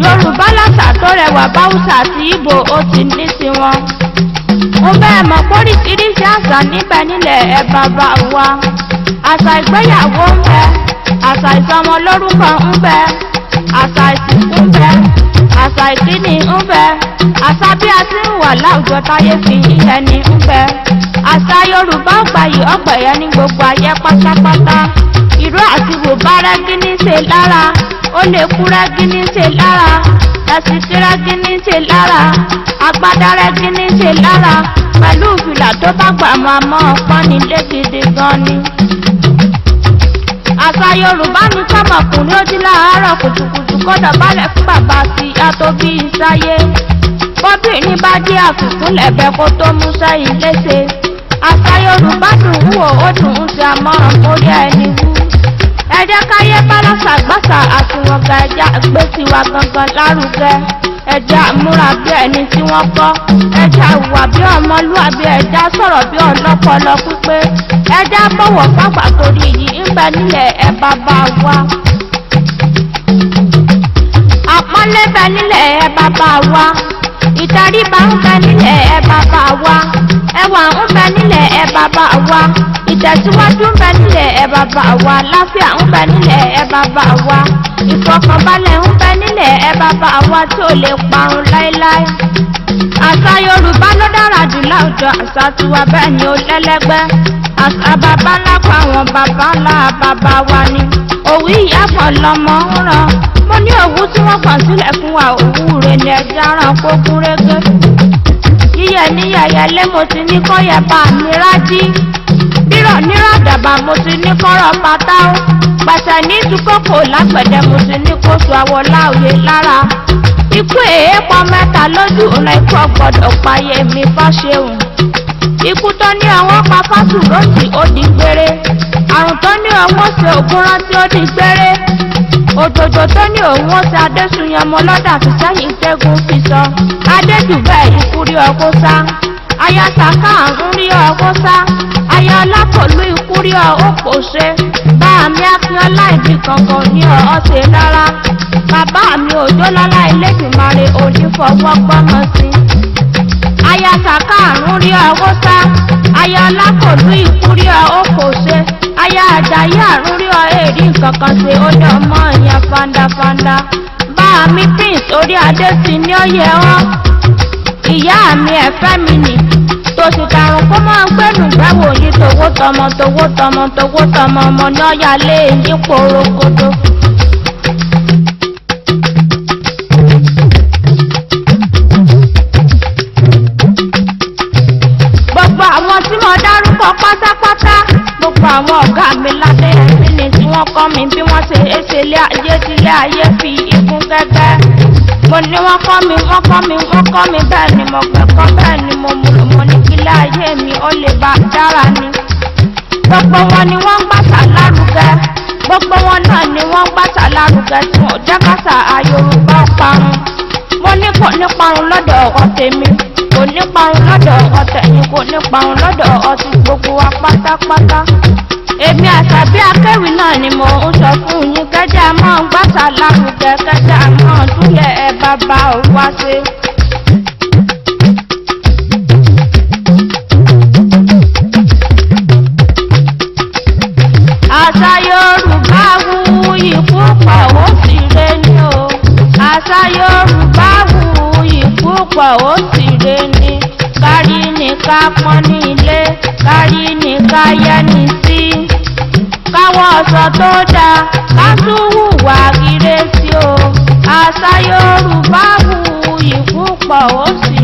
Yorùbá láṣà tó rẹwà báwùsà àti Ìgbò ó ti ní tiwọn. Mo bẹ́ẹ̀ mọ̀ póríṣiríṣi àṣà níbẹ̀ nílẹ̀ ẹ bàbá wa. Àṣà ìgbéyàwó ń bẹ, àṣà ìsọmọlórúkọ ń bẹ, àṣà ìsìnkú ń bẹ, àṣà ìkíni ń bẹ, àṣà bí a ti ń wà láwùjọ táyé fi ẹni ń bẹ. Àṣà Yorùbá gbayì ọ̀gbẹ̀yẹ ní gbogbo ayé pátápátá. Ìró àti bùbá rẹ́gí ní ṣe lára, ó lè kú rẹ́gí ní ṣe lára, ẹ̀sìtì rẹ́gí ní ṣe lára, agbádá rẹ́gí ní ṣe lára, pẹ̀lú ìfìlà tó bá gbà máa mọ́ ọpọ́n nílé gidi gan ni. Àṣà Yorùbá ní kọ́mọkùnrin ó jí láàárọ̀ kùtùkùtù kó dọ̀bálẹ̀ fún bàbá àti ìyá tó bí i sáyé. Bọ́bìnrin bá dé àfikún lẹ̀bẹ̀ kó tó mú sẹ́yìn léṣe. Àṣà Yorùbá dùn ún wò ó dùn ún ṣe àmọ́ràn mórí ẹni wú. Ẹ jẹ́ káyé bá lọ́sàgbọ́sà àtiwọ̀gà ẹja gbé tiwa gangan lárugẹ. Ẹja múra bí ẹni tí wọ́n kọ́, ẹja hùwà bí ọmọlúwàbí, ẹja sọ̀rọ̀ bí ọlọ́pọlọ pípé, ẹja bọ̀wọ̀ fágbà torí yìí ń bẹ nílẹ̀ ẹ bàbá wa. Àpọ́nlé bẹ nílẹ̀ ẹ bàbá wa, ìtẹríba ń bẹ nílẹ̀ ẹ bàbá wa, ẹwà ń bẹ nílẹ̀ ẹ bàbá wa, ìtẹ̀síwájú ń bẹ nílẹ̀ ẹ bàbá wa, láfíà ń bẹ nílẹ̀ ẹ bàbá wa, ìfọkànbalẹ̀ ń bẹ nílẹ̀ ẹ bàbá wa tí ò lè parun láéláé. Àṣà Yorùbá ló dára jù láwùjọ àṣà tiwa bẹ́ẹ̀ ni ó lẹ́lẹ́gbẹ́. Àṣà bàbá ńlá pa àwọn bàbá ńlá bàbá wa ni. Òwú ìyá kan lọmọ ń ràn. Mo ní òwú tí wọ́n kàn sílẹ̀ fún wa òwú rẹ̀ ni ẹja ràn kó kún régé. Yíyẹ ní yẹyẹlé mo ti ní kọ́ yẹ bá mi rájí. Rírọ̀ nírọ̀dàbà mo ti ní kọ́rọ̀ pátá ó. Pàṣẹ ní ìtukọ̀kọ̀ lágbẹ̀dẹ mo ti ní kóṣù àwọ̀ láòyè lára. Ikú èèpọ̀ mẹ́ta lójú ọ̀nà ikú ọ̀gbọ̀dọ̀ payé mi Fáṣẹ̀hùn. Ikú tó ní àwọn pa Fásùròtì ó di gbére. Àrùn tó ní ọwọ́ ṣe ògùn rántí ó di gbére. Òjòjò tó ní òun ó ṣe Adésùnyẹmọ lọ́dà fi sẹ́yìn tẹ́gun fi sọ. Adéjùbẹ́ ikú rí ọkọ sá. Aya Sàká àrùn rí ọkọ sá. Aya Ọlápọ̀lú ikú rí ọkọ ṣe. Bá mi Akíọ́lá ìdí kankan ní ọ̀ ṣe rárá. Bàbá mi Òjó lọ́lá Elédùmarè onífọwọ́ gbọ́mọ sí. Aya Sàká àrùn rí ọkọ sá. Aya Ọlápọ̀lú ikú rí ọkọ ṣe. Aya Àjàyí àrùn rí èrí nǹkankan ṣe ó ní ọmọ yẹn fandafanda. Bá mi Prince orí adé sí ní ọyẹ wọn. Ìyá mi ẹ̀fẹ́ mi nì. Tòṣì karùn kó máa ń gbẹ́nu gbẹ́wò yìí towó tọmọ towó tọmọ towó tọmọ ọmọ ní ọ̀yà lé yín porokodo. Gbogbo àwọn tí mo dárúkọ pátápátá, gbogbo gbogbo àwọn ọ̀gá mi ládé ẹ̀mí ni tí wọ́n kọ́ mi bí wọ́n ṣe é ṣe ilé ayé tí ilé ayé fi ikún gẹ́gẹ́. Mo ní wọ́n kọ́ mi bẹ́ẹ̀ ni mo gbẹ̀kọ́ bẹ́ẹ̀ ni mo múlò mo ní kí ilé ayé mi ó lè bá dára ni. Gbogbo wọn ni wọ́n ń gbàṣà lárugẹ. Gbogbo wọn náà ni wọ́n ń gbàṣà lárugẹ tí wọ́n jẹ́ kàṣà Yorùbá parun. Mo ní kò ní parun lọ́dọ̀ ọ̀rọ̀ tèmi, kò ní parun lọ́dọ̀ ọ̀rọ̀ tẹ̀yìn, kò ní parun lọ́dọ̀ ọ̀rọ̀ ti gbogbo wa pátápátá. Èmi Àṣàbí Akéwì náà ni mò ń sọ fún yín kẹ́jẹ́ máa ń gbàṣà lárugẹ, kẹ́jẹ́ máa ń túlẹ̀ ẹ bàbá wa ṣe. Àṣà Yorùbá wuyì púpọ̀ ó sì re ni o. Àṣà Yorùbá wuyì púpọ̀ ó sì re ni. Kárí ni ká pọ́n ní ilé, kárí ni ká yẹni sí. Káwọ́ ọ̀sọ̀ tó dáa, ká tún hùwà ire sí o. Àṣà Yorùbá wuyì púpọ̀ ó sì